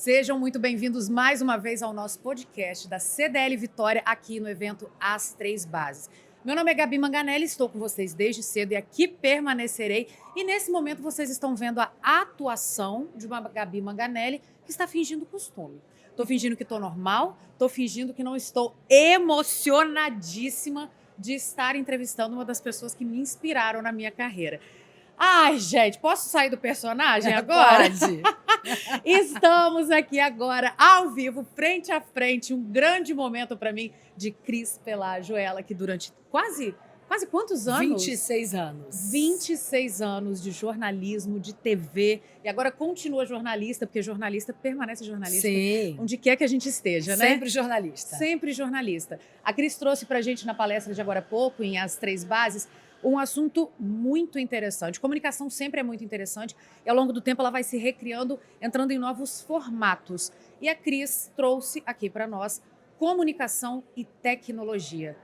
Sejam muito bem-vindos mais uma vez ao nosso podcast da CDL Vitória, aqui no evento As Três Bases. Meu nome é Gabi Manganelli, estou com vocês desde cedo e aqui permanecerei. E nesse momento vocês estão vendo a atuação de uma Gabi Manganelli que está fingindo costume. Estou fingindo que estou normal, estou fingindo que não estou emocionadíssima de estar entrevistando uma das pessoas que me inspiraram na minha carreira. Ai, gente, posso sair do personagem agora? Pode. Estamos aqui agora, ao vivo, frente a frente, um grande momento para mim de Cris Pelágio, ela que durante quase quantos anos? 26 anos. 26 anos de jornalismo, de TV, e agora continua jornalista, porque jornalista permanece jornalista. Sim. Onde quer que a gente esteja, né? Sempre jornalista. Sempre jornalista. A Cris trouxe pra gente na palestra de agora há pouco, em As Três Bases, um assunto muito interessante. Comunicação sempre é muito interessante e ao longo do tempo ela vai se recriando, entrando em novos formatos. E a Cris trouxe aqui para nós comunicação e tecnologia.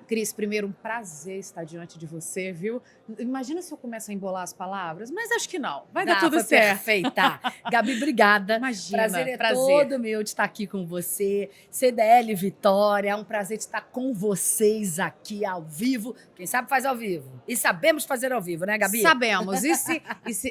Cris, primeiro, um prazer estar diante de você, viu? Imagina se eu começo a embolar as palavras, mas acho que não. Vai dar tudo certo. Perfeita. Gabi, obrigada. Imagina, prazer todo meu de estar aqui com você. CDL Vitória, é um prazer de estar com vocês aqui ao vivo. Quem sabe faz ao vivo. E sabemos fazer ao vivo, né, Gabi? Sabemos.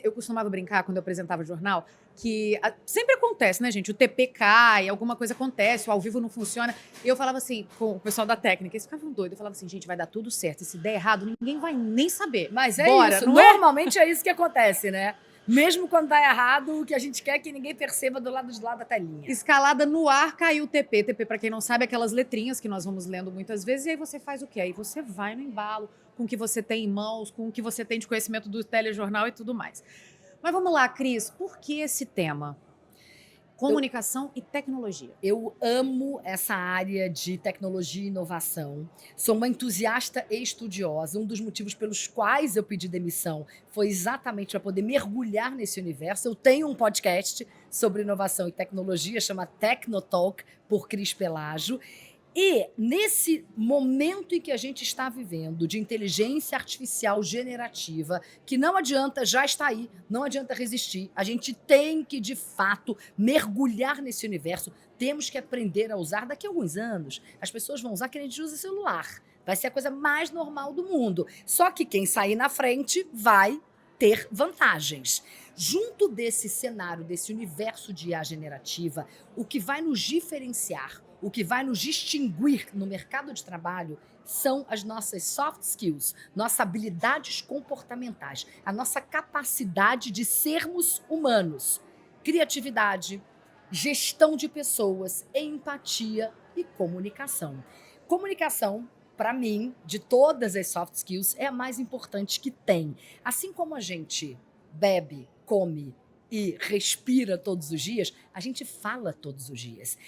Eu costumava brincar quando eu apresentava o jornal, que sempre acontece, né, gente? O TP cai, alguma coisa acontece, o ao vivo não funciona. E eu falava assim, com o pessoal da técnica, eles ficavam doidos. Eu falava assim, gente, vai dar tudo certo. E se der errado, ninguém vai nem saber. Mas é Bora, isso. não Normalmente é isso que acontece, né? Mesmo quando dá errado, o que a gente quer é que ninguém perceba do lado de lá da telinha. Escalada no ar, caiu o TP. TP, para quem não sabe, é aquelas letrinhas que nós vamos lendo muitas vezes. E aí você faz o quê? Aí você vai no embalo, com o que você tem em mãos, com o que você tem de conhecimento do telejornal e tudo mais. Mas vamos lá, Cris, por que esse tema? Comunicação e tecnologia. Eu amo essa área de tecnologia e inovação. Sou uma entusiasta e estudiosa. Um dos motivos pelos quais eu pedi demissão foi exatamente para poder mergulhar nesse universo. Eu tenho um podcast sobre inovação e tecnologia, chama Tecnotalk, por Cris Pelágio. E nesse momento em que a gente está vivendo de inteligência artificial generativa, que não adianta, já está aí, não adianta resistir, a gente tem que, de fato, mergulhar nesse universo, temos que aprender a usar. Daqui a alguns anos, as pessoas vão usar que a gente usa celular, vai ser a coisa mais normal do mundo. Só que quem sair na frente vai ter vantagens. Junto desse cenário, desse universo de IA generativa, o que vai nos diferenciar, o que vai nos distinguir no mercado de trabalho são as nossas soft skills, nossas habilidades comportamentais, a nossa capacidade de sermos humanos, criatividade, gestão de pessoas, empatia e comunicação. Comunicação, para mim, de todas as soft skills, é a mais importante que tem. Assim como a gente bebe, come e respira todos os dias, a gente fala todos os dias.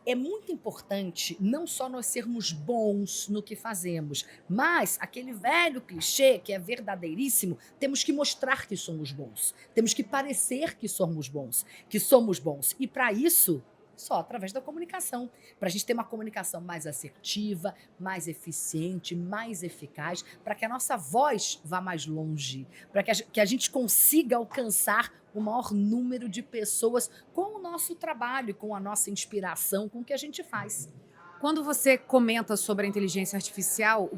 É muito importante não só nós sermos bons no que fazemos, mas aquele velho clichê que é verdadeiríssimo, temos que mostrar que somos bons, temos que parecer que somos bons, E para isso, só através da comunicação, para a gente ter uma comunicação mais assertiva, mais eficiente, mais eficaz, para que a nossa voz vá mais longe, para que a gente consiga alcançar o maior número de pessoas com o nosso trabalho, com a nossa inspiração, com o que a gente faz. Quando você comenta sobre a inteligência artificial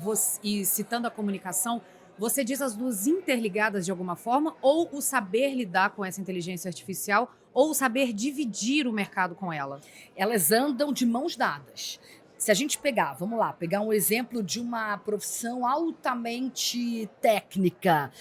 e citando a comunicação, você diz as duas interligadas de alguma forma, ou o saber lidar com essa inteligência artificial, ou o saber dividir o mercado com ela? Elas andam de mãos dadas. Se a gente pegar, vamos lá, pegar um exemplo de uma profissão altamente técnica,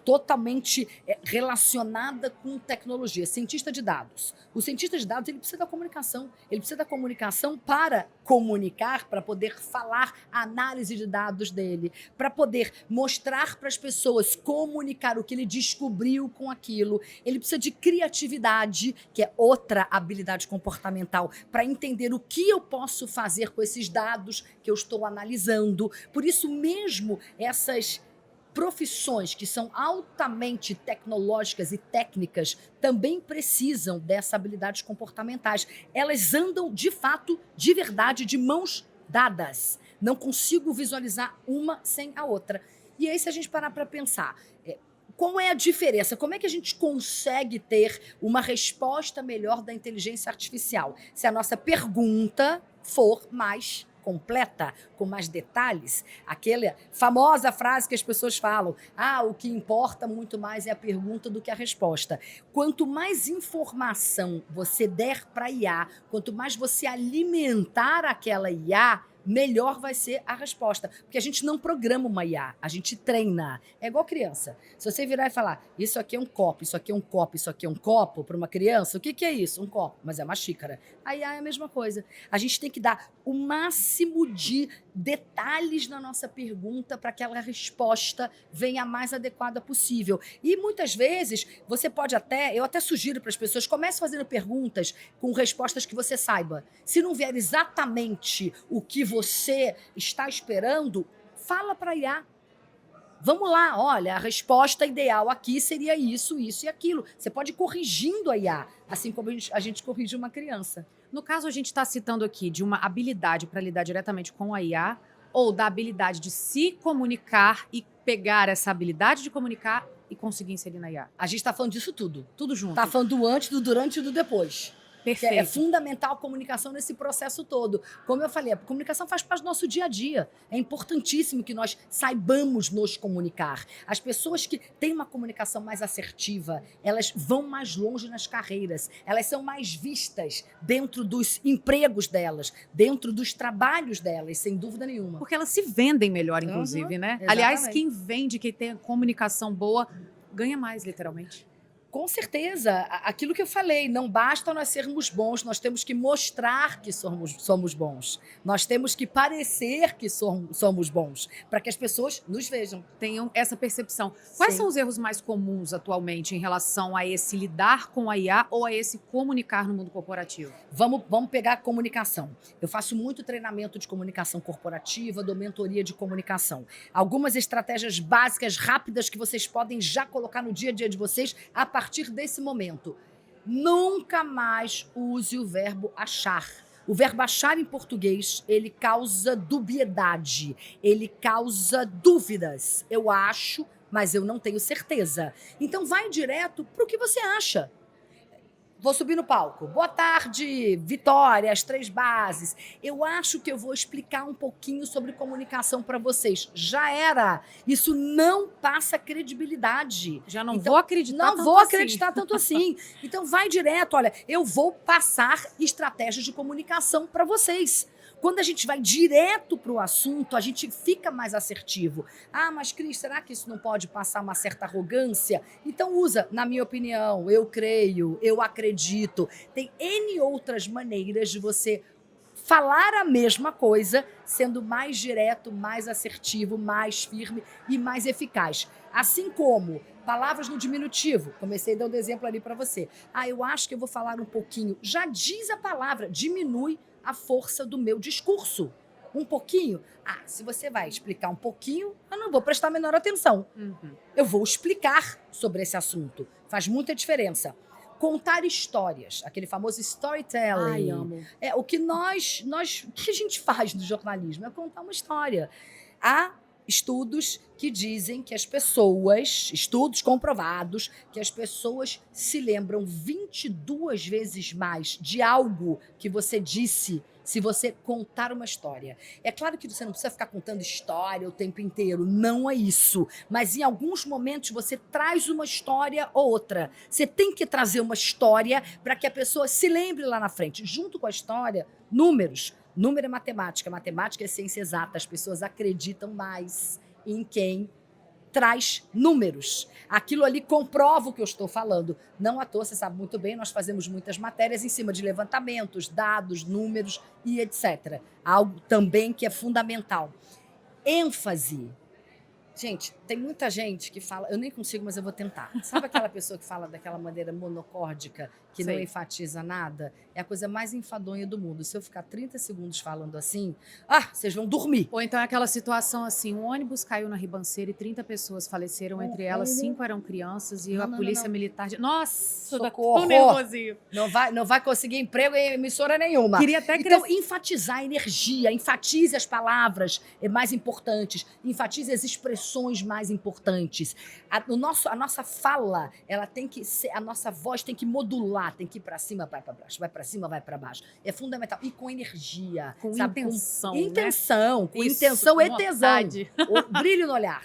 totalmente relacionada com tecnologia, cientista de dados. O cientista de dados, ele precisa da comunicação. Ele precisa da comunicação para comunicar, para poder falar a análise de dados dele, para poder mostrar para as pessoas, comunicar o que ele descobriu com aquilo. Ele precisa de criatividade, que é outra habilidade comportamental, para entender o que eu posso fazer com esses dados que eu estou analisando. Por isso mesmo, essas profissões que são altamente tecnológicas e técnicas também precisam dessas habilidades comportamentais. Elas andam, de fato, de verdade, de mãos dadas. Não consigo visualizar uma sem a outra. E aí, se a gente parar para pensar, Qual é a diferença? Como é que a gente consegue ter uma resposta melhor da inteligência artificial? Se a nossa pergunta for mais completa, com mais detalhes, aquela famosa frase que as pessoas falam: o que importa muito mais é a pergunta do que a resposta. Quanto mais informação você der para a IA, quanto mais você alimentar aquela IA, melhor vai ser a resposta. Porque a gente não programa uma IA, a gente treina. É igual criança. Se você virar e falar, isso aqui é um copo, isso aqui é um copo, isso aqui é um copo, para uma criança, o que é isso? Um copo, mas é uma xícara. A IA é a mesma coisa. A gente tem que dar o máximo de detalhes na nossa pergunta para que aquela resposta venha a mais adequada possível. E muitas vezes, você pode eu até sugiro para as pessoas, comece fazendo perguntas com respostas que você saiba. Se não vier exatamente o que você está esperando, fala para a IA. Vamos lá, olha, a resposta ideal aqui seria isso, isso e aquilo. Você pode ir corrigindo a IA, assim como a gente corrige uma criança. No caso, a gente está citando aqui de uma habilidade para lidar diretamente com a IA ou da habilidade de se comunicar e pegar essa habilidade de comunicar e conseguir inserir na IA. A gente está falando disso tudo. Tudo junto. Está falando do antes, do durante e do depois. Perfeito. É fundamental a comunicação nesse processo todo. Como eu falei, a comunicação faz parte do nosso dia a dia. É importantíssimo que nós saibamos nos comunicar. As pessoas que têm uma comunicação mais assertiva, elas vão mais longe nas carreiras. Elas são mais vistas dentro dos empregos delas, dentro dos trabalhos delas, sem dúvida nenhuma. Porque elas se vendem melhor, inclusive, né? Exatamente. Aliás, quem vende, quem tem comunicação boa, ganha mais, literalmente. Com certeza, aquilo que eu falei, não basta nós sermos bons, nós temos que mostrar que somos bons. Nós temos que parecer que somos bons, para que as pessoas nos vejam. Tenham essa percepção. Quais Sim. são os erros mais comuns atualmente em relação a esse lidar com a IA ou a esse comunicar no mundo corporativo? Vamos pegar a comunicação. Eu faço muito treinamento de comunicação corporativa, dou mentoria de comunicação. Algumas estratégias básicas, rápidas, que vocês podem já colocar no dia a dia de vocês a partir desse momento. Nunca mais use o verbo achar. O verbo achar em português, ele causa dubiedade, ele causa dúvidas. Eu acho, mas eu não tenho certeza. Então vai direto para o que você acha. Vou subir no palco. Boa tarde, Vitória, as 3 bases. Eu acho que eu vou explicar um pouquinho sobre comunicação para vocês. Já era. Isso não passa credibilidade. Já não vou acreditar tanto assim. Não vou acreditar tanto assim. Então vai direto, olha, eu vou passar estratégias de comunicação para vocês. Quando a gente vai direto para o assunto, a gente fica mais assertivo. Mas Cris, será que isso não pode passar uma certa arrogância? Então usa, na minha opinião, eu creio, eu acredito. Tem N outras maneiras de você falar a mesma coisa, sendo mais direto, mais assertivo, mais firme e mais eficaz. Assim como palavras no diminutivo. Comecei dando exemplo ali para você. Eu acho que eu vou falar um pouquinho. Já diz a palavra, diminui a força do meu discurso. Um pouquinho? Se você vai explicar um pouquinho, eu não vou prestar a menor atenção. Eu vou explicar sobre esse assunto. Faz muita diferença. Contar histórias, aquele famoso storytelling. Amo. O que o que a gente faz no jornalismo é contar uma história. Há estudos que dizem que as pessoas, estudos comprovados, que as pessoas se lembram 22 vezes mais de algo que você disse se você contar uma história. É claro que você não precisa ficar contando história o tempo inteiro, não é isso. Mas em alguns momentos você traz uma história ou outra. Você tem que trazer uma história para que a pessoa se lembre lá na frente. Junto com a história, números. Número é matemática, matemática é ciência exata. As pessoas acreditam mais em quem traz números. Aquilo ali comprova o que eu estou falando. Não à toa, você sabe muito bem, nós fazemos muitas matérias em cima de levantamentos, dados, números e etc. Algo também que é fundamental. ênfase. Gente, tem muita gente que fala, eu nem consigo, mas eu vou tentar. Sabe aquela pessoa que fala daquela maneira monocórdica, que não Sei. enfatiza nada? É a coisa mais enfadonha do mundo. Se eu ficar 30 segundos falando assim, vocês vão dormir. Ou então é aquela situação assim, um ônibus caiu na ribanceira e 30 pessoas faleceram, entre elas 5 eram crianças e a polícia militar... Nossa, dá Socorro. tão nervosinho. Não vai conseguir emprego em emissora nenhuma. Queria até Então, enfatizar a energia, enfatize as palavras mais importantes, enfatize as expressões ações mais importantes. A nossa fala, ela tem que ser, a nossa voz tem que modular, tem que ir para cima, vai para baixo, vai para cima, vai para baixo. É fundamental. E com energia, Com sabe? intenção, Com né? intenção, com Isso, intenção com e tesão. vontade. O brilho no olhar.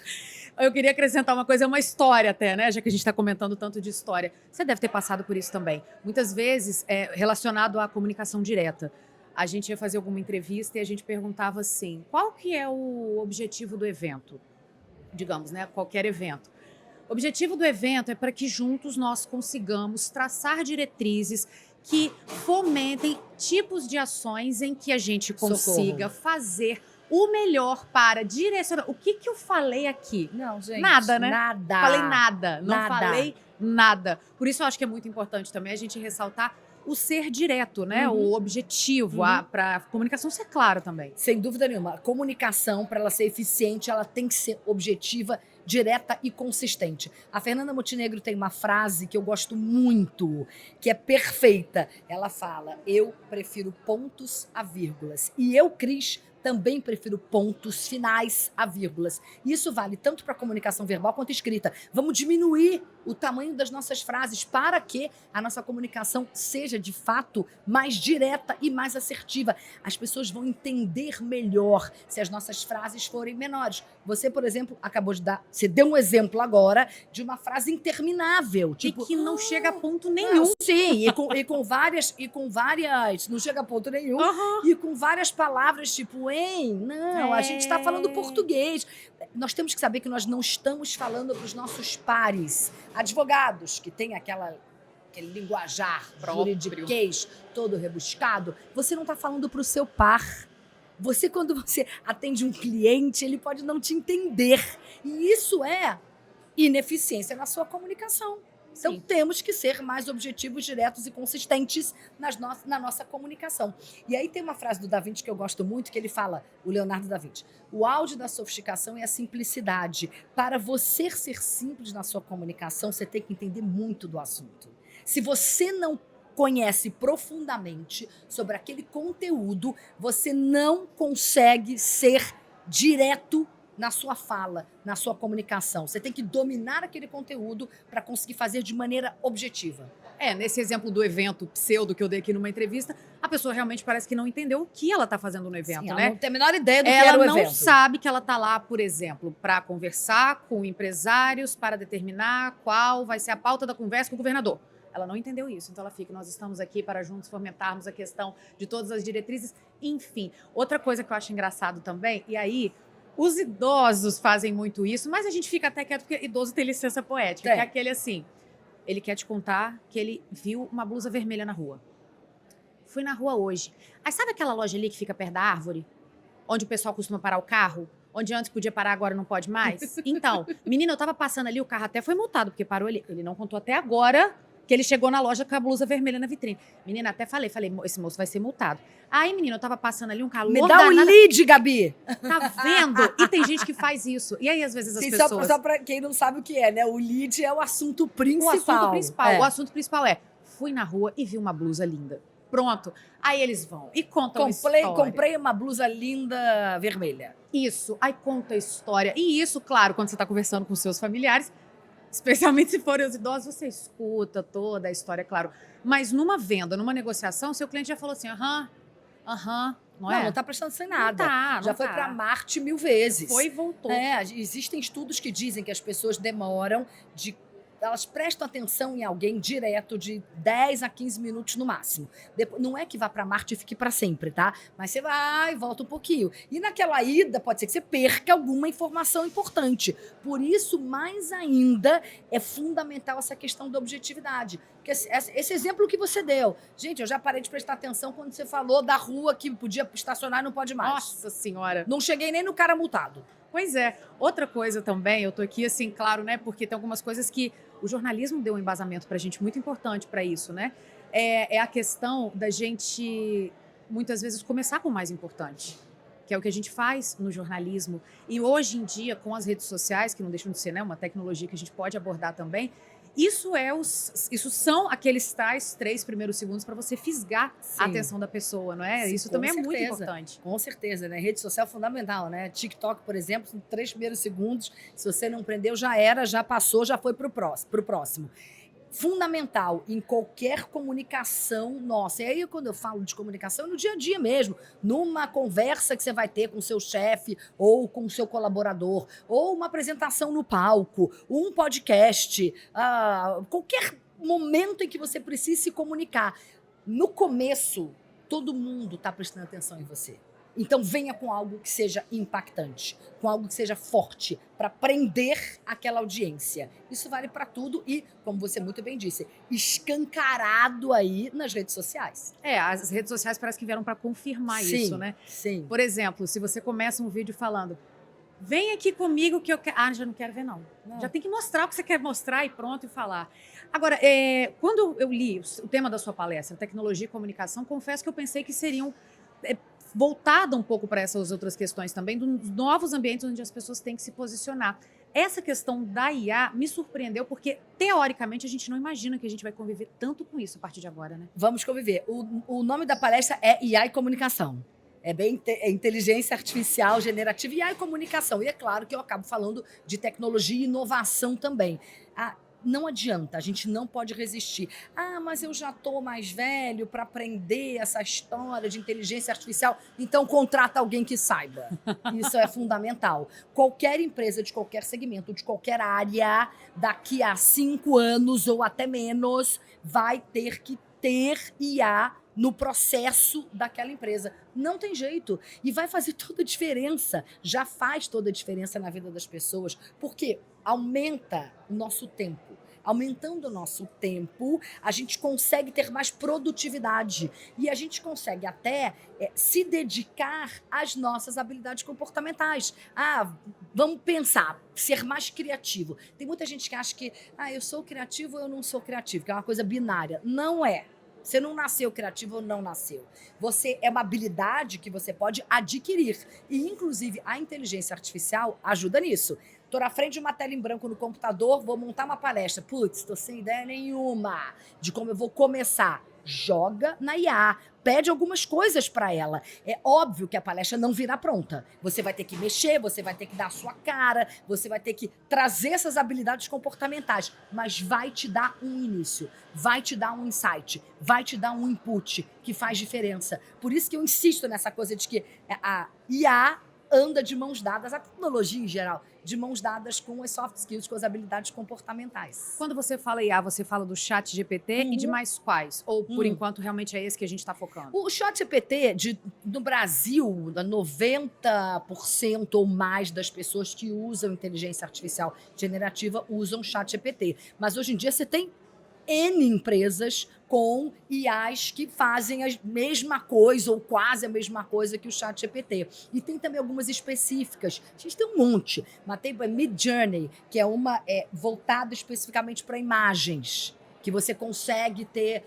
Eu queria acrescentar uma coisa, é uma história até, né? Já que a gente está comentando tanto de história. Você deve ter passado por isso também. Muitas vezes, relacionado à comunicação direta. A gente ia fazer alguma entrevista e a gente perguntava assim, qual que é o objetivo do evento? Digamos, né? Qualquer evento. O objetivo do evento é para que juntos nós consigamos traçar diretrizes que fomentem tipos de ações em que a gente consiga fazer o melhor para direcionar. O que eu falei aqui? Não, gente. Nada, né? Nada. Falei nada. Não Nada. falei nada. Por isso eu acho que é muito importante também a gente ressaltar o ser direto, né? O objetivo, para a comunicação ser clara também. Sem dúvida nenhuma. A comunicação, para ela ser eficiente, ela tem que ser objetiva, direta e consistente. A Fernanda Montenegro tem uma frase que eu gosto muito, que é perfeita. Ela fala, eu prefiro pontos a vírgulas. E eu, Cris, também prefiro pontos finais a vírgulas. E isso vale tanto para a comunicação verbal quanto escrita. Vamos diminuir o tamanho das nossas frases para que a nossa comunicação seja, de fato, mais direta e mais assertiva. As pessoas vão entender melhor se as nossas frases forem menores. Você, por exemplo, acabou de dar... Você deu um exemplo agora de uma frase interminável. Tipo, e que não chega a ponto nenhum. Sim, e com várias... Não chega a ponto nenhum. E com várias palavras, tipo, não, a gente está falando português. Nós temos que saber que nós não estamos falando para os nossos pares. Advogados, que tem aquele linguajar juridiquês todo rebuscado, você não está falando para o seu par. Você, quando você atende um cliente, ele pode não te entender. E isso é ineficiência na sua comunicação. Então, temos que ser mais objetivos, diretos e consistentes na nossa comunicação. E aí tem uma frase do Da Vinci que eu gosto muito, que ele fala, o Leonardo da Vinci, o auge da sofisticação é a simplicidade. Para você ser simples na sua comunicação, você tem que entender muito do assunto. Se você não conhece profundamente sobre aquele conteúdo, você não consegue ser direto na sua fala, na sua comunicação. Você tem que dominar aquele conteúdo para conseguir fazer de maneira objetiva. Nesse exemplo do evento pseudo que eu dei aqui numa entrevista, a pessoa realmente parece que não entendeu o que ela está fazendo no evento, Sim, né? Ela não tem a menor ideia do que era o evento. Ela não sabe que ela está lá, por exemplo, para conversar com empresários, para determinar qual vai ser a pauta da conversa com o governador. Ela não entendeu isso, então ela fica, nós estamos aqui para juntos fomentarmos a questão de todas as diretrizes, enfim. Outra coisa que eu acho engraçado também, e aí... Os idosos fazem muito isso, mas a gente fica até quieto porque idoso tem licença poética. Que é aquele assim, ele quer te contar que ele viu uma blusa vermelha na rua. Fui na rua hoje. Aí sabe aquela loja ali que fica perto da árvore? Onde o pessoal costuma parar o carro? Onde antes podia parar, agora não pode mais? Então, menina, eu tava passando ali, o carro até foi multado, porque parou ali. Ele não contou até agora que ele chegou na loja com a blusa vermelha na vitrine. Menina, até falei, esse moço vai ser multado. Aí, menina, eu tava passando ali um calor Me dá o lead, Gabi! Tá vendo? E tem gente que faz isso. E aí, às vezes, as pessoas... Só pra quem não sabe o que é, né? O lead é o assunto principal. O assunto principal. O assunto principal é, fui na rua e vi uma blusa linda. Pronto. Aí eles vão e contam a história. Comprei uma blusa linda vermelha. Isso. Aí conta a história. E isso, claro, quando você tá conversando com seus familiares, especialmente se forem os idosos, você escuta toda a história, claro. Mas numa venda, numa negociação, seu cliente já falou assim, não tá prestando atenção em nada. Não já foi pra Marte 1000 vezes. Foi e voltou. Existem estudos que dizem que as pessoas demoram elas prestam atenção em alguém direto de 10 a 15 minutos no máximo. Não é que vá para Marte e fique para sempre, tá? Mas você vai e volta um pouquinho. E naquela ida, pode ser que você perca alguma informação importante. Por isso, mais ainda, é fundamental essa questão da objetividade. Porque esse exemplo que você deu. Gente, eu já parei de prestar atenção quando você falou da rua que podia estacionar e não pode mais. Nossa Senhora! Não cheguei nem no cara multado. Pois é. Outra coisa também, eu tô aqui assim, claro, né? Porque tem algumas coisas que o jornalismo deu um embasamento pra gente muito importante para isso, né? É a questão da gente, muitas vezes, começar com o mais importante. que é o que a gente faz no jornalismo. E hoje em dia, com as redes sociais, que não deixam de ser, né, uma tecnologia que a gente pode abordar também, isso são aqueles tais 3 primeiros segundos para você fisgar a Sim. atenção da pessoa, não é? Sim, Isso com também é muito certeza. importante. Com certeza, né? Rede social é fundamental, né? TikTok, por exemplo, são 3 primeiros segundos. Se você não prendeu, já era, já passou, já foi pro próximo. Fundamental em qualquer comunicação nossa. E aí, quando eu falo de comunicação, é no dia a dia mesmo. Numa conversa que você vai ter com o seu chefe ou com o seu colaborador, ou uma apresentação no palco, um podcast, qualquer momento em que você precise se comunicar. No começo, todo mundo está prestando atenção em você. Então venha com algo que seja impactante, com algo que seja forte, para prender aquela audiência. Isso vale para tudo e, como você muito bem disse, escancarado aí nas redes sociais. As redes sociais parece que vieram para confirmar Sim, isso, né? sim. Por exemplo, se você começa um vídeo falando, vem aqui comigo que eu quero... já não quero ver, não. Já tem que mostrar o que você quer mostrar e pronto, e falar. Agora, quando eu li o tema da sua palestra, tecnologia e comunicação, confesso que eu pensei que seriam voltada um pouco para essas outras questões também, dos novos ambientes onde as pessoas têm que se posicionar. Essa questão da IA me surpreendeu, porque, teoricamente, a gente não imagina que a gente vai conviver tanto com isso a partir de agora, né? Vamos conviver. O nome da palestra é IA e Comunicação. É inteligência artificial generativa e IA e comunicação. E é claro que eu acabo falando de tecnologia e inovação também. Não adianta, a gente não pode resistir. Mas eu já estou mais velho para aprender essa história de inteligência artificial, então contrata alguém que saiba. Isso é fundamental. Qualquer empresa de qualquer segmento, de qualquer área, daqui a 5 anos ou até menos, vai ter que ter IA no processo daquela empresa. Não tem jeito. E vai fazer toda a diferença. Já faz toda a diferença na vida das pessoas, porque aumenta o nosso tempo. Aumentando o nosso tempo, a gente consegue ter mais produtividade. E a gente consegue até se dedicar às nossas habilidades comportamentais. Vamos pensar, ser mais criativo. Tem muita gente que acha que eu sou criativo ou eu não sou criativo, que é uma coisa binária. Não é. Você não nasceu criativo ou não nasceu. Você é uma habilidade que você pode adquirir. E, inclusive, a inteligência artificial ajuda nisso. Estou na frente de uma tela em branco no computador, vou montar uma palestra. Putz, estou sem ideia nenhuma de como eu vou começar. Joga na IA, pede algumas coisas para ela. É óbvio que a palestra não virá pronta. Você vai ter que mexer, você vai ter que dar a sua cara, você vai ter que trazer essas habilidades comportamentais, mas vai te dar um início, vai te dar um insight, vai te dar um input que faz diferença. Por isso que eu insisto nessa coisa de que a IA anda de mãos dadas, a tecnologia em geral, de mãos dadas com as soft skills, com as habilidades comportamentais. Quando você fala IA, você fala do ChatGPT e de mais quais? Ou, por enquanto, realmente é esse que a gente está focando? O ChatGPT, no Brasil, 90% ou mais das pessoas que usam inteligência artificial generativa usam ChatGPT. Mas hoje em dia você tem N empresas com IAs que fazem a mesma coisa ou quase a mesma coisa que o ChatGPT. E tem também algumas específicas. A gente tem um monte, mas tem a Midjourney, que é uma voltada especificamente para imagens, que você consegue ter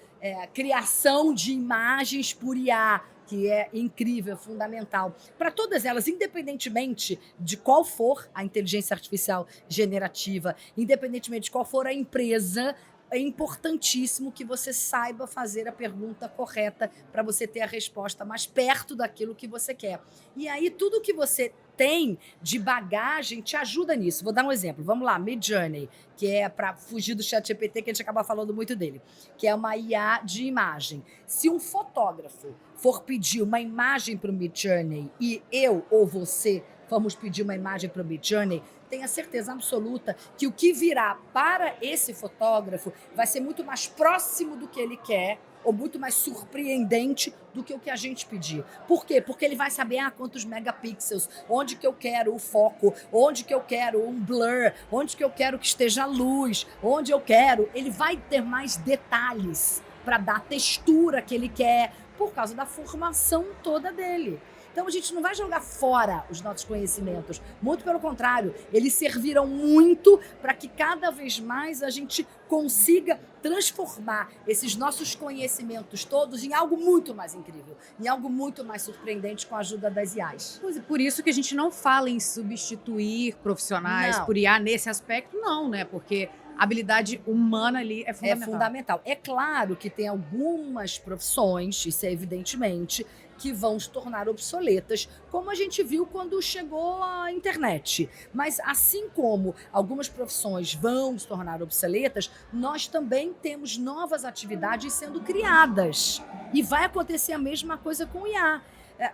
criação de imagens por IA, que é incrível, fundamental. Para todas elas, independentemente de qual for a inteligência artificial generativa, independentemente de qual for a empresa, é importantíssimo que você saiba fazer a pergunta correta para você ter a resposta mais perto daquilo que você quer. E aí, tudo que você tem de bagagem te ajuda nisso. Vou dar um exemplo. Vamos lá, Midjourney, que é para fugir do ChatGPT, que a gente acaba falando muito dele, que é uma IA de imagem. Se um fotógrafo for pedir uma imagem para o Midjourney e eu ou você vamos pedir uma imagem para o Midjourney, tenha certeza absoluta que o que virá para esse fotógrafo vai ser muito mais próximo do que ele quer ou muito mais surpreendente do que o que a gente pedir. Por quê? Porque ele vai saber quantos megapixels, onde que eu quero o foco, onde que eu quero um blur, onde que eu quero que esteja a luz, onde eu quero. Ele vai ter mais detalhes para dar a textura que ele quer por causa da formação toda dele. Então, a gente não vai jogar fora os nossos conhecimentos. Muito pelo contrário, eles servirão muito para que cada cada vez mais a gente consiga transformar esses nossos conhecimentos todos em algo muito mais incrível, em algo muito mais surpreendente com a ajuda das IAs. Pois é, por isso que a gente não fala em substituir profissionais Não. por IA nesse aspecto, não, né? Porque a habilidade humana ali é É fundamental. fundamental. É claro que tem algumas profissões, isso é evidentemente, que vão se tornar obsoletas, como a gente viu quando chegou a internet. Mas assim como algumas profissões vão se tornar obsoletas, nós também temos novas atividades sendo criadas. E vai acontecer a mesma coisa com o IA.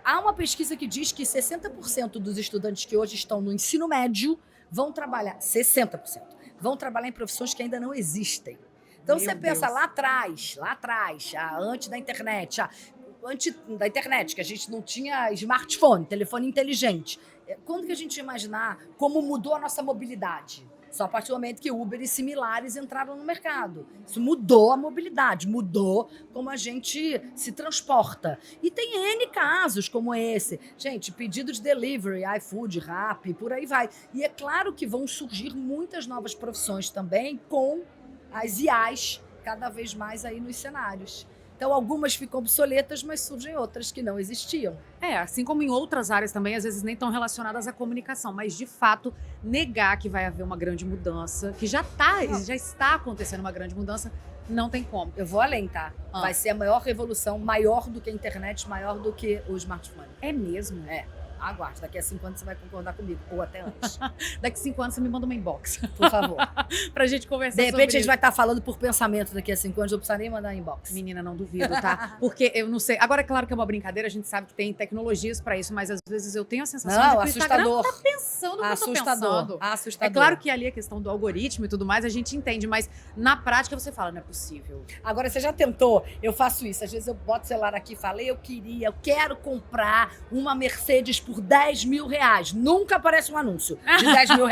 Há uma pesquisa que diz que 60% dos estudantes que hoje estão no ensino médio vão trabalhar, 60%, vão trabalhar em profissões que ainda não existem. Então Meu você pensa Deus. lá atrás, antes da internet, antes da internet, que a gente não tinha smartphone, telefone inteligente. Quando que a gente ia imaginar como mudou a nossa mobilidade? Só a partir do momento que Uber e similares entraram no mercado. Isso mudou a mobilidade, mudou como a gente se transporta. E tem N casos como esse. Gente, pedido de delivery, iFood, Rappi, por aí vai. E é claro que vão surgir muitas novas profissões também com as IAs cada vez mais aí nos cenários. Então, algumas ficam obsoletas, mas surgem outras que não existiam. Assim como em outras áreas também, às vezes nem tão relacionadas à comunicação, mas de fato negar que vai haver uma grande mudança, que já está acontecendo uma grande mudança, não tem como. Eu vou além, tá? Ah. Vai ser a maior revolução, maior do que a internet, maior do que o smartphone. É mesmo? Aguarde, daqui a 5 anos você vai concordar comigo, ou até antes. Daqui 5 anos você me manda uma inbox Por favor. pra gente conversar De sobre repente a gente isso. vai estar falando por pensamento daqui a 5 anos, não precisa nem mandar inbox. Menina, não duvido, tá? Porque eu não sei. Agora, é claro que é uma brincadeira, a gente sabe que tem tecnologias pra isso, mas às vezes eu tenho a sensação de que o Instagram tá pensando o que eu tô pensando. Assustador. É claro que ali a questão do algoritmo e tudo mais, a gente entende, mas na prática você fala, não é possível. Agora, você já tentou? Eu faço isso. Às vezes eu boto o celular aqui e falo, eu quero comprar uma Mercedes por R$10 mil. Nunca aparece um anúncio de R$10 mil.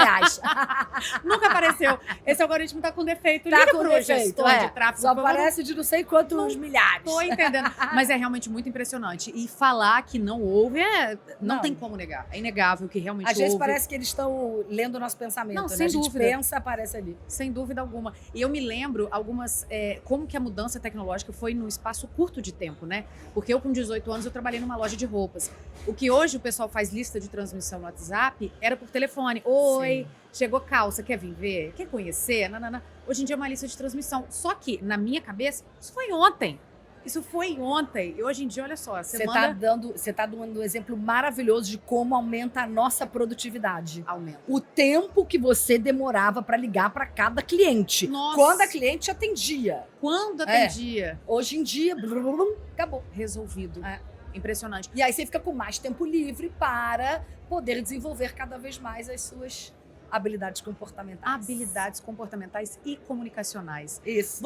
Nunca apareceu. Esse algoritmo tá com defeito. Tá Liga com pro defeito, gestor de tráfego. Só por favor. aparece de não sei quantos milhares. Tô entendendo. Mas é realmente muito impressionante. E falar que não houve, não tem como negar. É inegável que realmente Às vezes houve. parece que eles estão lendo o nosso pensamento, Não, né? sem A gente dúvida. pensa, aparece ali. Sem dúvida alguma. E eu me lembro algumas como que a mudança tecnológica foi num espaço curto de tempo, né? Porque eu com 18 anos eu trabalhei numa loja de roupas. O que hoje o pessoal faz lista de transmissão no WhatsApp era por telefone. Oi, Sim. chegou calça, quer vir ver? Quer conhecer? Nanana. Hoje em dia é uma lista de transmissão. Só que, na minha cabeça, isso foi ontem. Isso foi ontem. E hoje em dia, olha só, você tá dando um exemplo maravilhoso de como aumenta a nossa produtividade. aumenta. O tempo que você demorava para ligar para cada cliente. Nossa. Quando a cliente atendia. Quando atendia, Hoje em dia, acabou. resolvido. É. Impressionante. E aí você fica com mais tempo livre para poder desenvolver cada vez mais as suas habilidades comportamentais. Habilidades comportamentais e comunicacionais. Isso.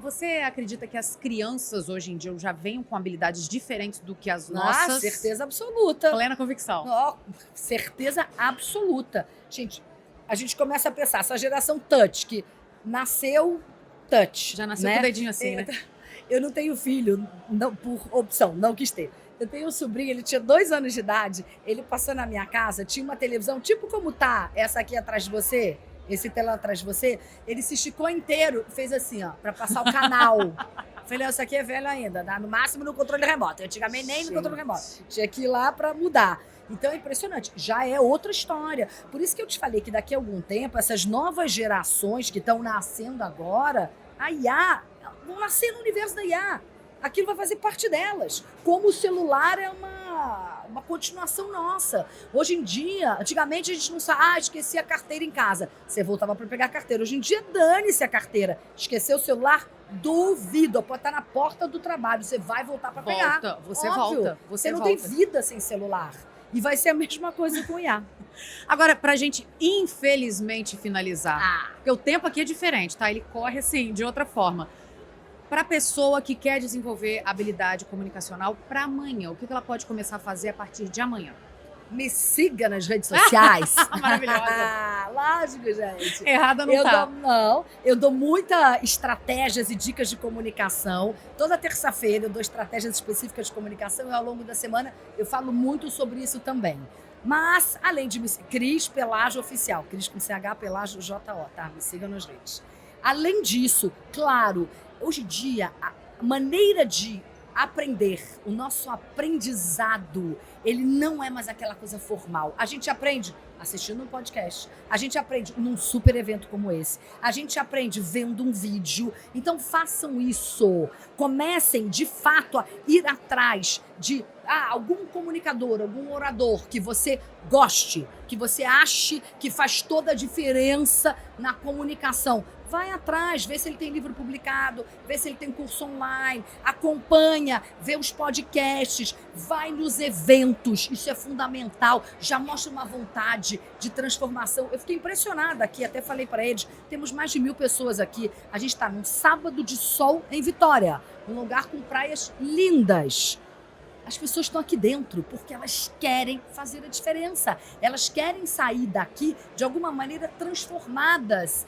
Você acredita que as crianças hoje em dia já venham com habilidades diferentes do que as nossas? Certeza absoluta. Plena convicção. Ó, certeza absoluta. Gente, a gente começa a pensar, essa geração touch, que nasceu touch. Já nasceu né? com o dedinho assim, né? Eu não tenho filho, não, por opção, não quis ter. Eu tenho um sobrinho, ele tinha 2 anos de idade, ele passou na minha casa, tinha uma televisão, tipo como tá essa aqui atrás de você, esse telão atrás de você, ele se esticou inteiro, fez assim, ó, pra passar o canal. Falei, isso aqui é velho ainda, dá no máximo no controle remoto. Antigamente nem no controle remoto. Tinha que ir lá pra mudar. Então é impressionante, já é outra história. Por isso que eu te falei que daqui a algum tempo, essas novas gerações que estão nascendo agora, a IA, vão nascer no universo da IA. Aquilo vai fazer parte delas. Como o celular é uma continuação nossa. Hoje em dia, antigamente a gente não sabe, esqueci a carteira em casa. Você voltava para pegar a carteira. Hoje em dia, dane-se a carteira. Esqueceu o celular? Duvido. Pode estar na porta do trabalho. Você vai voltar para pegar. Você Óbvio. volta. Você não tem vida sem celular. E vai ser a mesma coisa com o IA. Agora, pra gente, infelizmente, finalizar. Porque o tempo aqui é diferente, tá? Ele corre, assim, de outra forma. Para a pessoa que quer desenvolver habilidade comunicacional para amanhã, o que ela pode começar a fazer a partir de amanhã? Me siga nas redes sociais. Maravilhosa. Lógico, gente. Errada não tá. Eu dou muitas estratégias e dicas de comunicação. Toda terça-feira eu dou estratégias específicas de comunicação e ao longo da semana eu falo muito sobre isso também. Mas, além de me seguir, Cris Pelágio Oficial, Cris com CH, Pelágio J-O, tá? Me siga nas redes. Além disso, claro, hoje em dia, a maneira de aprender, o nosso aprendizado, ele não é mais aquela coisa formal. A gente aprende assistindo um podcast, a gente aprende num super evento como esse, a gente aprende vendo um vídeo. Então façam isso, comecem de fato a ir atrás de algum comunicador, algum orador que você goste, que você ache que faz toda a diferença na comunicação. Vai atrás, vê se ele tem livro publicado, vê se ele tem curso online, acompanha, vê os podcasts, vai nos eventos, isso é fundamental, já mostra uma vontade de transformação. Eu fiquei impressionada aqui, até falei para eles, temos mais de 1000 pessoas aqui, a gente está num sábado de sol em Vitória, um lugar com praias lindas. As pessoas estão aqui dentro porque elas querem fazer a diferença, elas querem sair daqui de alguma maneira transformadas.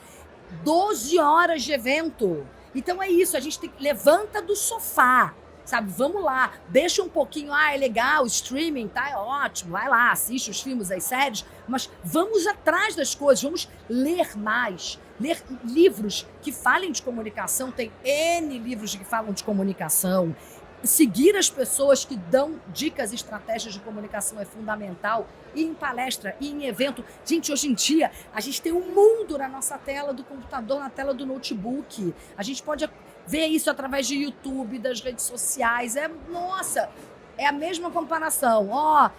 12 horas de evento. Então é isso, a gente levanta do sofá, sabe? Vamos lá, deixa um pouquinho, é legal, streaming, tá? É ótimo, vai lá, assiste os filmes, as séries, mas vamos atrás das coisas, vamos ler mais, ler livros que falem de comunicação, tem N livros que falam de comunicação. Seguir as pessoas que dão dicas e estratégias de comunicação é fundamental. Ir em palestra, ir em evento. Gente, hoje em dia, a gente tem um mundo na nossa tela do computador, na tela do notebook. A gente pode ver isso através de YouTube, das redes sociais. Nossa, é a mesma comparação.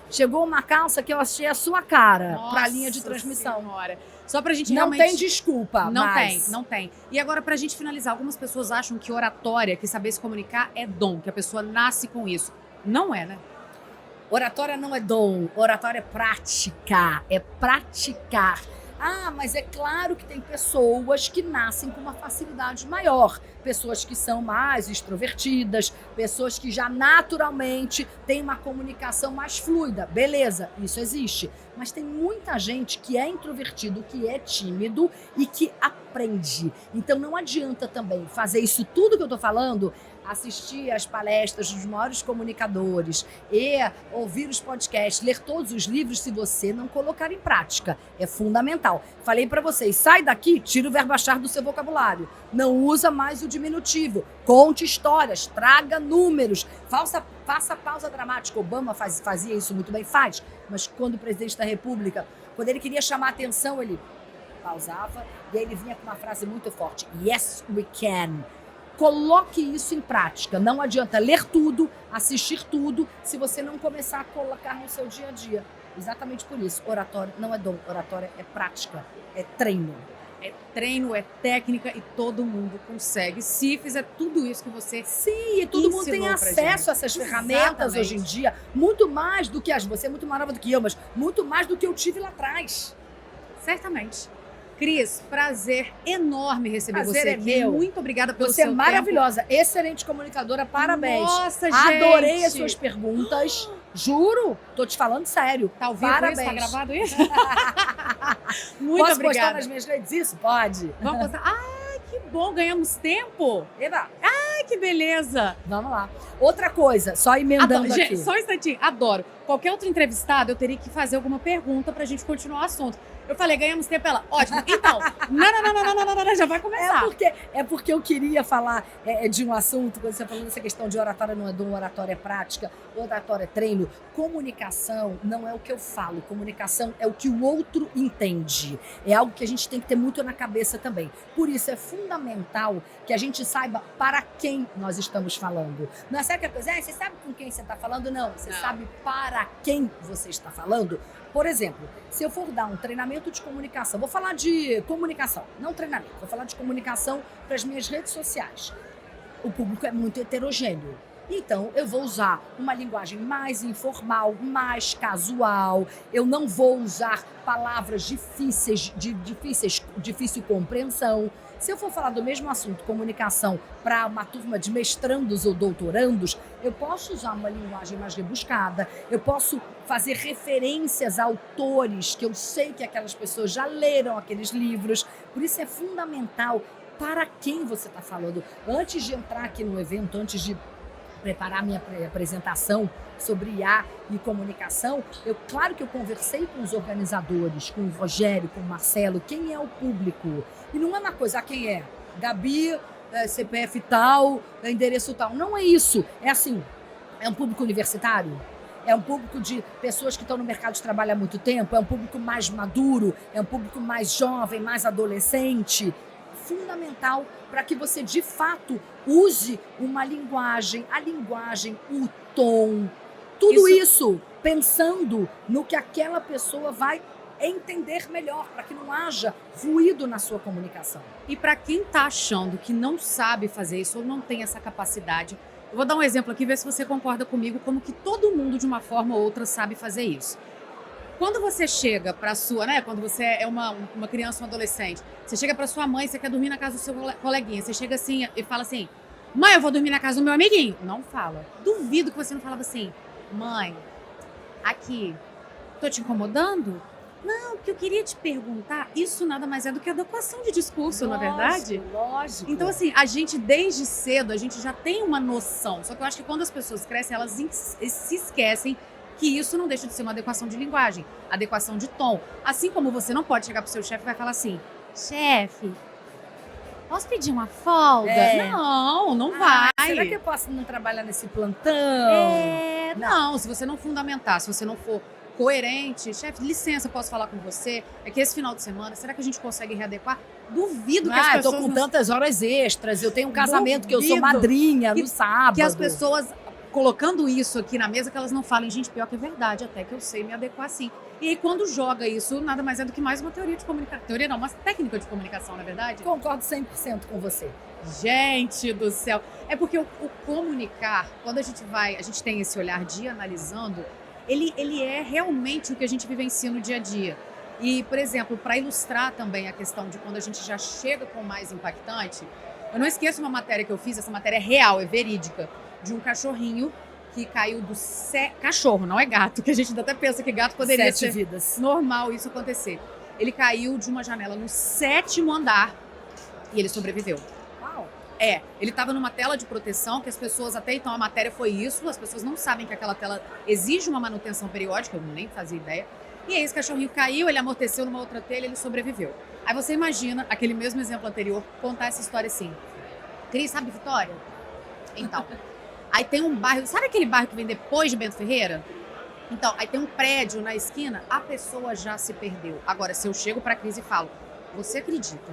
Chegou uma calça que eu achei a sua cara para a linha de transmissão. Senhora. Só pra gente realmente... Não tem desculpa. Não tem. E agora, pra gente finalizar, algumas pessoas acham que oratória, que saber se comunicar é dom, que a pessoa nasce com isso. Não é, né? Oratória não é dom, oratória é prática, é praticar. Mas é claro que tem pessoas que nascem com uma facilidade maior, pessoas que são mais extrovertidas, pessoas que já naturalmente têm uma comunicação mais fluida. Beleza, isso existe. Mas tem muita gente que é introvertido, que é tímido e que aprende. Então não adianta também fazer isso tudo que eu tô falando, assistir às palestras dos maiores comunicadores e ouvir os podcasts, ler todos os livros se você não colocar em prática. É fundamental. Falei para vocês, sai daqui, tira o verbo achar do seu vocabulário. Não usa mais o diminutivo. Conte histórias, traga números, faça pausa dramática. Obama fazia isso muito bem, faz. Mas quando o presidente da República, quando ele queria chamar a atenção, ele pausava e aí ele vinha com uma frase muito forte. Yes, we can. Coloque isso em prática. Não adianta ler tudo, assistir tudo, se você não começar a colocar no seu dia a dia. Exatamente por isso. Oratória não é dom, oratória é prática, é treino. É treino, é técnica e todo mundo consegue. Se fizer tudo isso que você Sim, e todo mundo tem acesso a essas ferramentas hoje em dia. Muito mais do que você é muito mais nova do que eu, mas muito mais do que eu tive lá atrás. Certamente. Cris, prazer enorme receber prazer você é aqui. Meu. Muito obrigada pelo seu tempo. Você é maravilhosa, excelente comunicadora, parabéns. Nossa, gente. Adorei as suas perguntas. Juro, tô te falando sério. Tá ao vivo parabéns. Isso? Tá gravado isso? Muito Posso obrigada. Posso postar nas minhas redes isso? Pode. Vamos postar. Ai, que bom, ganhamos tempo. Eba. Ai, que beleza. Vamos lá. Outra coisa, só emendando aqui. Gente, só um instantinho, adoro. Qualquer outro entrevistado, eu teria que fazer alguma pergunta pra gente continuar o assunto. Eu falei, ganhamos tempo, ela, ótimo. Então, não, já vai começar. É porque eu queria falar de um assunto, quando você falou dessa questão de oratória não é dom, oratória é prática, oratória é treino. Comunicação não é o que eu falo, comunicação é o que o outro entende. É algo que a gente tem que ter muito na cabeça também. Por isso é fundamental que a gente saiba para quem nós estamos falando. Não é certo que a coisa, você sabe com quem você está falando? Não, você sabe para quem você está falando. Por exemplo, se eu for dar um treinamento de comunicação, vou falar de comunicação, não treinamento, vou falar de comunicação para as minhas redes sociais. O público é muito heterogêneo. Então, eu vou usar uma linguagem mais informal, mais casual. Eu não vou usar palavras difíceis, de difícil compreensão. Se eu for falar do mesmo assunto, comunicação, para uma turma de mestrandos ou doutorandos, eu posso usar uma linguagem mais rebuscada, eu posso fazer referências a autores que eu sei que aquelas pessoas já leram aqueles livros. Por isso é fundamental para quem você está falando. Antes de entrar aqui no evento, antes de preparar minha apresentação sobre IA e comunicação, claro que eu conversei com os organizadores, com o Rogério, com o Marcelo, quem é o público. E não é uma coisa, quem é? Gabi, CPF tal, endereço tal. Não é isso. É assim, é um público universitário? É um público de pessoas que estão no mercado de trabalho há muito tempo? É um público mais maduro? É um público mais jovem, mais adolescente? Fundamental para que você, de fato, use uma linguagem, a linguagem, o tom, tudo isso pensando no que aquela pessoa vai entender melhor, para que não haja ruído na sua comunicação. E para quem está achando que não sabe fazer isso ou não tem essa capacidade, eu vou dar um exemplo aqui, ver se você concorda comigo, como que todo mundo, de uma forma ou outra, sabe fazer isso. Quando você chega para sua, né, quando você é uma criança, um adolescente, você chega para sua mãe, você quer dormir na casa do seu coleguinha, você chega assim e fala assim, mãe, eu vou dormir na casa do meu amiguinho. Não fala. Duvido que você não falava assim, mãe, aqui, tô te incomodando? Não, porque eu queria te perguntar, isso nada mais é do que adequação de discurso, não é verdade? Lógico. Então, assim, a gente desde cedo, a gente já tem uma noção, só que eu acho que quando as pessoas crescem, elas se esquecem que isso não deixa de ser uma adequação de linguagem, adequação de tom. Assim como você não pode chegar pro seu chefe e vai falar assim, chefe, posso pedir uma folga? Não vai. Será que eu posso não trabalhar nesse plantão? Não, se você não fundamentar, se você não for coerente, chefe, licença, posso falar com você? É que esse final de semana, será que a gente consegue readequar? Duvido que as pessoas... eu tô com tantas horas extras, eu tenho um casamento que eu sou madrinha no sábado. Que as pessoas, colocando isso aqui na mesa, que elas não falem, gente, pior que é verdade, até que eu sei me adequar sim. E aí, quando joga isso, nada mais é do que mais uma teoria de comunicação. Teoria não, uma técnica de comunicação, na verdade? Concordo 100% com você. Gente do céu. É porque o comunicar, quando a gente tem esse olhar de analisando, ele é realmente o que a gente vivencia no dia a dia. E, por exemplo, para ilustrar também a questão de quando a gente já chega com o mais impactante, eu não esqueço uma matéria que eu fiz, essa matéria é real, é verídica, de um cachorrinho que caiu do cachorro, não é gato, que a gente até pensa que gato poderia ser vidas. Normal isso acontecer. Ele caiu de uma janela no 7º andar e ele sobreviveu. Ele estava numa tela de proteção, que as pessoas, até então a matéria foi isso, as pessoas não sabem que aquela tela exige uma manutenção periódica, eu nem fazia ideia. E aí esse cachorrinho caiu, ele amorteceu numa outra telha, ele sobreviveu. Aí você imagina, aquele mesmo exemplo anterior, contar essa história assim. Cris, sabe Vitória? Então, aí tem um bairro, sabe aquele bairro que vem depois de Bento Ferreira? Então, aí tem um prédio na esquina, a pessoa já se perdeu. Agora, se eu chego pra Cris e falo, você acredita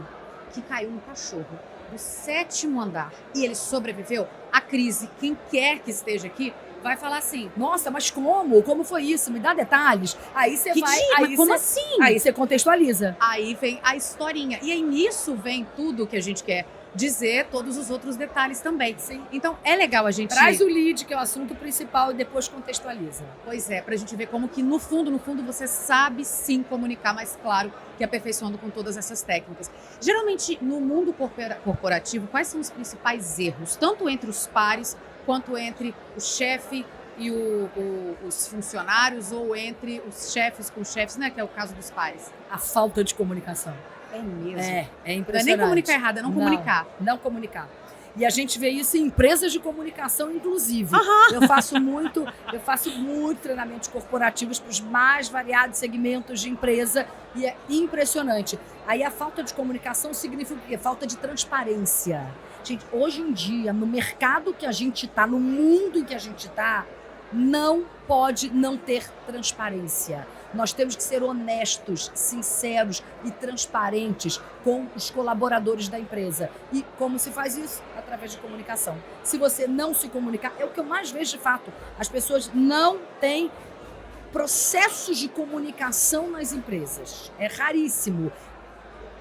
que caiu um cachorro do 7º andar e ele sobreviveu? A Cris, quem quer que esteja aqui, vai falar assim, nossa, mas como? Como foi isso? Me dá detalhes. Aí você vai... Mas como assim? Aí você contextualiza. Aí vem a historinha. E aí nisso vem tudo que a gente quer dizer, todos os outros detalhes também. Sim. Então é legal a gente... Traz o lead, que é o assunto principal, e depois contextualiza. Pois é, pra gente ver como que no fundo você sabe sim comunicar, mas claro que aperfeiçoando com todas essas técnicas. Geralmente no mundo corporativo, quais são os principais erros? Tanto entre os pares, quanto entre o chefe e os funcionários, ou entre os chefes com os chefes, né? Que é o caso dos pares. A falta de comunicação. É mesmo. É impressionante. Não é nem comunicar errado, é não comunicar. Não comunicar. E a gente vê isso em empresas de comunicação, inclusive. Eu faço muito treinamentos corporativos para os mais variados segmentos de empresa e é impressionante. Aí a falta de comunicação significa o quê? Falta de transparência. Gente, hoje em dia, no mercado que a gente está, no mundo em que a gente está, não pode não ter transparência. Nós temos que ser honestos, sinceros e transparentes com os colaboradores da empresa. E como se faz isso? Através de comunicação. Se você não se comunicar, é o que eu mais vejo de fato. As pessoas não têm processos de comunicação nas empresas. É raríssimo.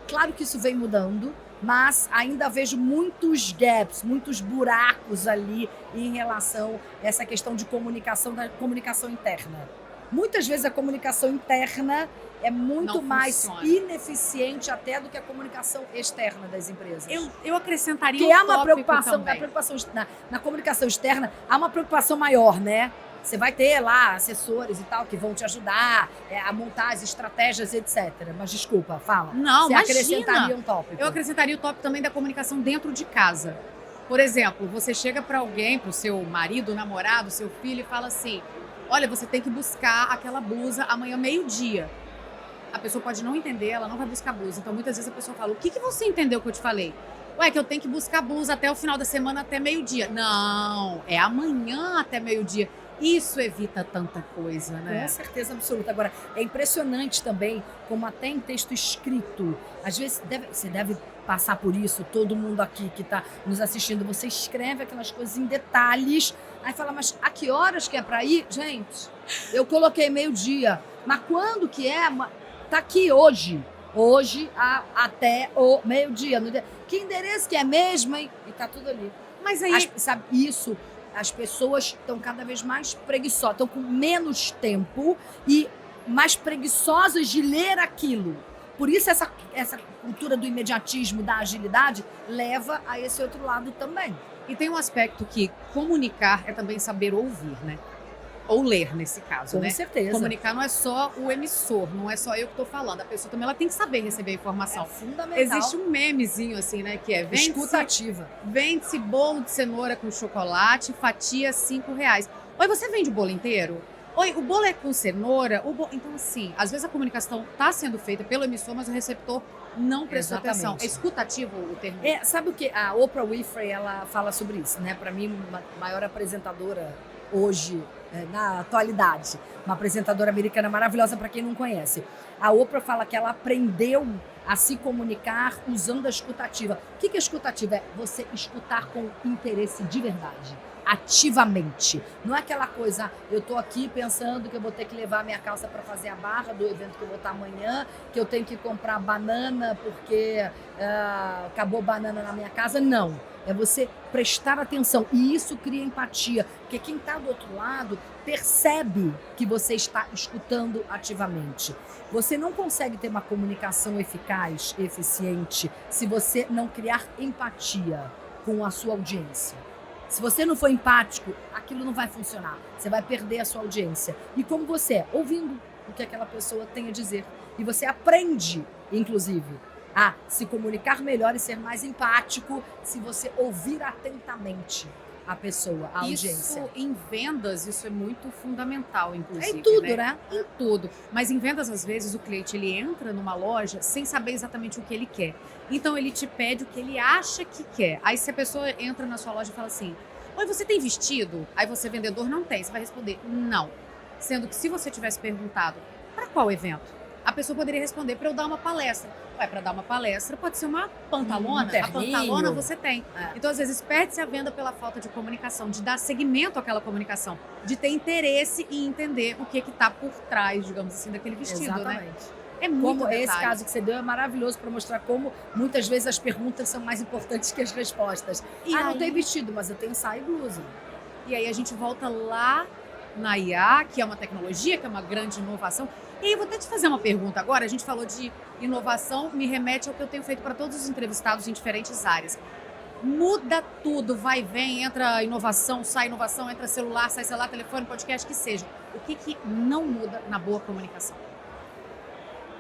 Claro que isso vem mudando, mas ainda vejo muitos gaps, muitos buracos ali em relação a essa questão de comunicação, da comunicação interna. Muitas vezes a comunicação interna é muito mais ineficiente até do que a comunicação externa das empresas. Eu acrescentaria que há uma preocupação, na comunicação externa, há uma preocupação maior, né? Você vai ter lá assessores e tal que vão te ajudar a montar as estratégias, etc. Mas desculpa, fala. Não, você imagina. acrescentaria um tópico. Eu acrescentaria o tópico também da comunicação dentro de casa. Por exemplo, você chega para alguém, para o seu marido, namorado, seu filho, e fala assim: olha, você tem que buscar aquela blusa amanhã, meio-dia. A pessoa pode não entender, ela não vai buscar blusa. Então, muitas vezes a pessoa fala: o que você entendeu que eu te falei? Ué, que eu tenho que buscar blusa até o final da semana, até meio-dia. Não, é amanhã até meio-dia. Isso evita tanta coisa, né? Com certeza absoluta. Agora, é impressionante também como até em texto escrito, às vezes você deve passar por isso, todo mundo aqui que está nos assistindo, você escreve aquelas coisas em detalhes, aí fala, mas a que horas que é para ir? Gente, eu coloquei meio-dia, mas quando que é? Tá aqui hoje. Hoje até o meio-dia. Que endereço que é mesmo, hein? E tá tudo ali. Mas aí, Sabe, isso, as pessoas estão cada vez mais preguiçosas, estão com menos tempo e mais preguiçosas de ler aquilo. Por isso essa cultura do imediatismo, da agilidade, leva a esse outro lado também. e tem um aspecto que comunicar é também saber ouvir, né? Ou ler, nesse caso, Com né? certeza. Comunicar não é só o emissor, não é só eu que estou falando. A pessoa também ela tem que saber receber a É informação. fundamental. Existe um memezinho assim, né? Que é Escuta ativa. vende-se bolo de cenoura com chocolate, fatia R$ 5. Oi, você vende o bolo inteiro? Oi, o bolo é com cenoura? Então, assim, às vezes a comunicação está sendo feita pelo emissor, mas o receptor não prestou atenção. Exatamente. É escutativo o termo? Sabe o que? A Oprah Winfrey, ela fala sobre isso, né? Para mim, uma maior apresentadora hoje, na atualidade. Uma apresentadora americana maravilhosa para quem não conhece. A Oprah fala que ela aprendeu a se comunicar usando a escutativa. O que é escutativa? É você escutar com interesse de verdade. Ativamente. Não é aquela coisa, eu tô aqui pensando que eu vou ter que levar minha calça para fazer a barra do evento que eu vou estar amanhã, que eu tenho que comprar banana porque acabou banana na minha casa. Não. É você prestar atenção. E isso cria empatia. Porque quem está do outro lado percebe que você está escutando ativamente. Você não consegue ter uma comunicação eficaz, eficiente, se você não criar empatia com a sua audiência. Se você não for empático, aquilo não vai funcionar. Você vai perder a sua audiência. E como você é? Ouvindo o que aquela pessoa tem a dizer. E você aprende, inclusive, a se comunicar melhor e ser mais empático se você ouvir atentamente a pessoa, a audiência. Isso em vendas, isso é muito fundamental, inclusive. É em tudo, né? Em tudo. Mas em vendas, às vezes, o cliente ele entra numa loja sem saber exatamente o que ele quer. Então, ele te pede o que ele acha que quer. Aí, se a pessoa entra na sua loja e fala assim, oi, você tem vestido? Aí você, vendedor, não tem. Você vai responder, não. Sendo que se você tivesse perguntado, para qual evento? A pessoa poderia responder, para eu dar uma palestra. Ué, para dar uma palestra pode ser uma pantalona. A pantalona você tem. Então, às vezes, perde-se a venda pela falta de comunicação, de dar seguimento àquela comunicação, de ter interesse em entender o que está por trás, digamos assim, daquele vestido, Exatamente. né? É muito Como esse detalhe. caso que você deu é maravilhoso para mostrar como muitas vezes as perguntas são mais importantes que as respostas. E não aí- tem vestido, mas eu tenho saia e blusa. E aí a gente volta lá na IA, que é uma tecnologia, que é uma grande inovação. E aí eu vou até te fazer uma pergunta agora. A gente falou de inovação, me remete ao que eu tenho feito para todos os entrevistados em diferentes áreas. Muda tudo, vai e vem, entra inovação, entra celular, sai celular, telefone, podcast, que seja. O que não muda na boa comunicação?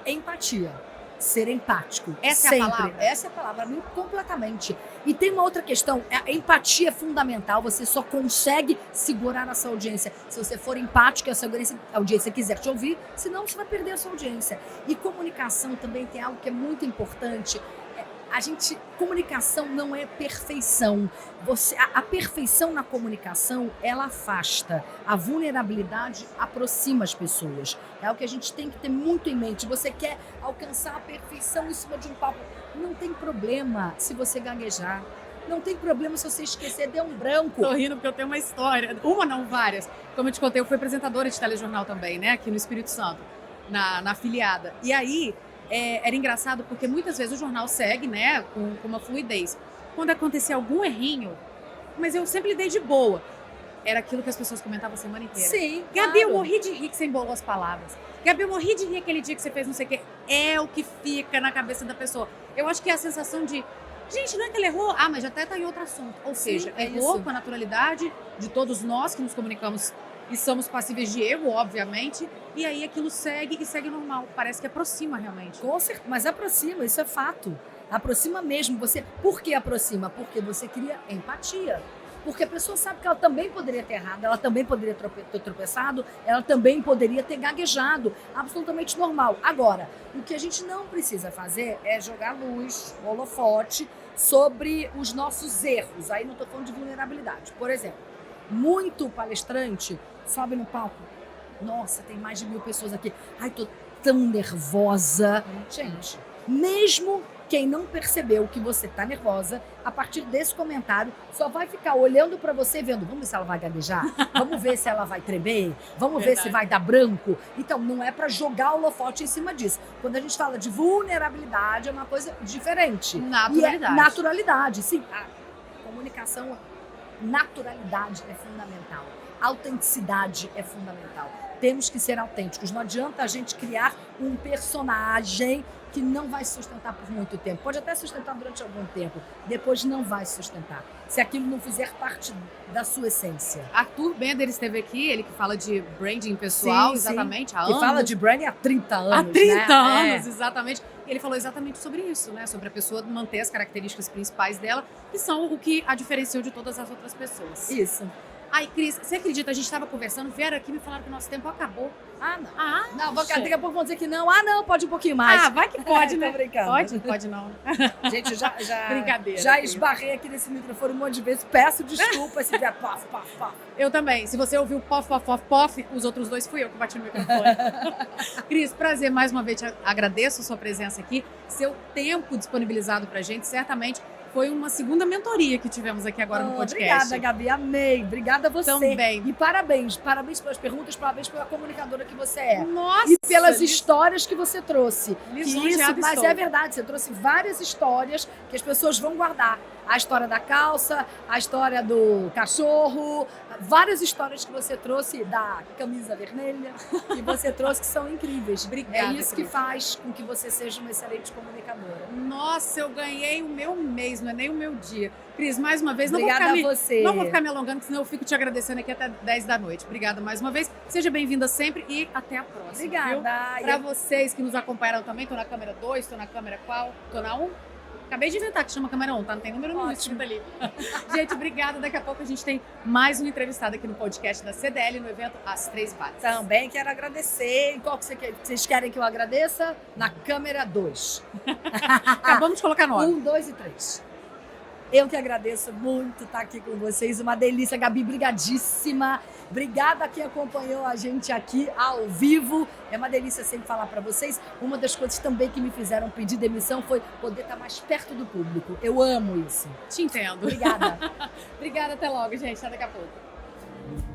Empatia. Ser empático. Essa é a sempre. palavra? Essa é a palavra, completamente. E tem uma outra questão, a empatia é fundamental, você só consegue segurar a sua audiência se você for empático e a audiência quiser te ouvir, senão você vai perder a sua audiência. E comunicação também tem algo que é muito importante. Comunicação não é perfeição. A perfeição na comunicação, ela afasta. A vulnerabilidade aproxima as pessoas. É o que a gente tem que ter muito em mente. Você quer alcançar a perfeição em cima de um palco. Não tem problema se você gaguejar. Não tem problema se você esquecer, deu um branco. Tô rindo porque eu tenho uma história. Uma não, várias. Como eu te contei, eu fui apresentadora de telejornal também, né? Aqui no Espírito Santo, na afiliada. E aí, era engraçado porque muitas vezes o jornal segue, né, com uma fluidez. Quando acontecia algum errinho, mas eu sempre lidei de boa. Era aquilo que as pessoas comentavam a semana inteira. Sim, Gabi, eu claro. morri de rir que você embolou as palavras. Gabi, eu morri de rir aquele dia que você fez não sei o quê. É o que fica na cabeça da pessoa. Eu acho que é a sensação de, gente, não é que ele errou? Ah, mas já até tá em outro assunto. Ou seja, é errou isso. com a naturalidade de todos nós que nos comunicamos e somos passíveis de erro, obviamente. E aí aquilo segue e segue normal. Parece que aproxima realmente. Com certeza, mas aproxima, isso é fato. Aproxima mesmo você. Por que aproxima? Porque você cria empatia. Porque a pessoa sabe que ela também poderia ter errado, ela também poderia ter tropeçado, ela também poderia ter gaguejado. Absolutamente normal. Agora, o que a gente não precisa fazer é jogar luz, holofote, sobre os nossos erros. Aí não estou falando de vulnerabilidade. Por exemplo, muito palestrante sobe no palco. Nossa, tem mais de 1000 pessoas aqui. Ai, tô tão nervosa. Gente, mesmo quem não percebeu que você tá nervosa, a partir desse comentário, só vai ficar olhando para você vendo, vamos ver se ela vai gaguejar, vamos ver se ela vai tremer, vamos ver se vai dar branco. Então, não é para jogar o holofote em cima disso. Quando a gente fala de vulnerabilidade, é uma coisa diferente. Naturalidade. E é naturalidade, sim. A comunicação, naturalidade é fundamental. Autenticidade é fundamental. Temos que ser autênticos. Não adianta a gente criar um personagem que não vai se sustentar por muito tempo. Pode até sustentar durante algum tempo, depois não vai se sustentar, se aquilo não fizer parte da sua essência. Arthur Bender esteve aqui, ele que fala de branding pessoal, Sim, exatamente, há que anos. fala de branding há 30 anos, Há 30 né? anos, exatamente. E ele falou exatamente sobre isso, né? Sobre a pessoa manter as características principais dela, que são o que a diferenciam de todas as outras pessoas. Isso. Ai, Cris, você acredita? A gente estava conversando, vieram aqui e me falaram que o nosso tempo acabou. Ah, não. Ah, Não, daqui a pouco vão dizer que não. Ah, não, pode um pouquinho mais. Ah, vai que pode, né? Tô brincando. Pode? Pode não. Gente, já Brincadeira, já Cris. esbarrei aqui nesse microfone um monte de vezes. Peço desculpas se vier paf, paf, paf. Eu também. Se você ouviu pof, pof, pof, pof, os outros dois fui eu que bati no microfone. Cris, prazer mais uma vez. Te agradeço a sua presença aqui. Seu tempo disponibilizado pra gente, certamente foi uma segunda mentoria que tivemos aqui agora no podcast. Obrigada, Gabi. Amei. Obrigada a você. Também. E parabéns. Parabéns pelas perguntas, parabéns pela comunicadora que você é. Nossa! E pelas histórias que você trouxe. Lisonjeada Mas estou. é verdade, você trouxe várias histórias que as pessoas vão guardar. A história da calça, a história do cachorro, várias histórias que você trouxe da camisa vermelha, que você trouxe que são incríveis. Obrigada, É isso que Cris. faz com que você seja uma excelente comunicadora. Nossa, eu ganhei o meu mês, não é nem o meu dia. Cris, mais uma vez, Obrigada a você. não vou ficar me alongando, senão eu fico te agradecendo aqui até 10 da noite. Obrigada mais uma vez. Seja bem-vinda sempre e até a próxima. Obrigada. Para vocês que nos acompanharam também, tô na câmera 2, tô na câmera qual? Tô na 1? Acabei de inventar que chama câmera 1, tá? Não tem número nenhum escrito ali. Gente, obrigada. Daqui a pouco a gente tem mais um entrevistado aqui no podcast da CDL, no evento As Três Bases. Também quero agradecer. Em qual que vocês querem que eu agradeça? Na câmera 2. Acabamos de colocar nome. 1, 2 e 3. Eu que agradeço muito estar aqui com vocês. Uma delícia, Gabi, brigadíssima. Obrigada a quem acompanhou a gente aqui ao vivo. É uma delícia sempre falar para vocês. Uma das coisas também que me fizeram pedir demissão foi poder estar mais perto do público. Eu amo isso. Te entendo. Obrigada. Obrigada, até logo, gente. Até daqui a pouco.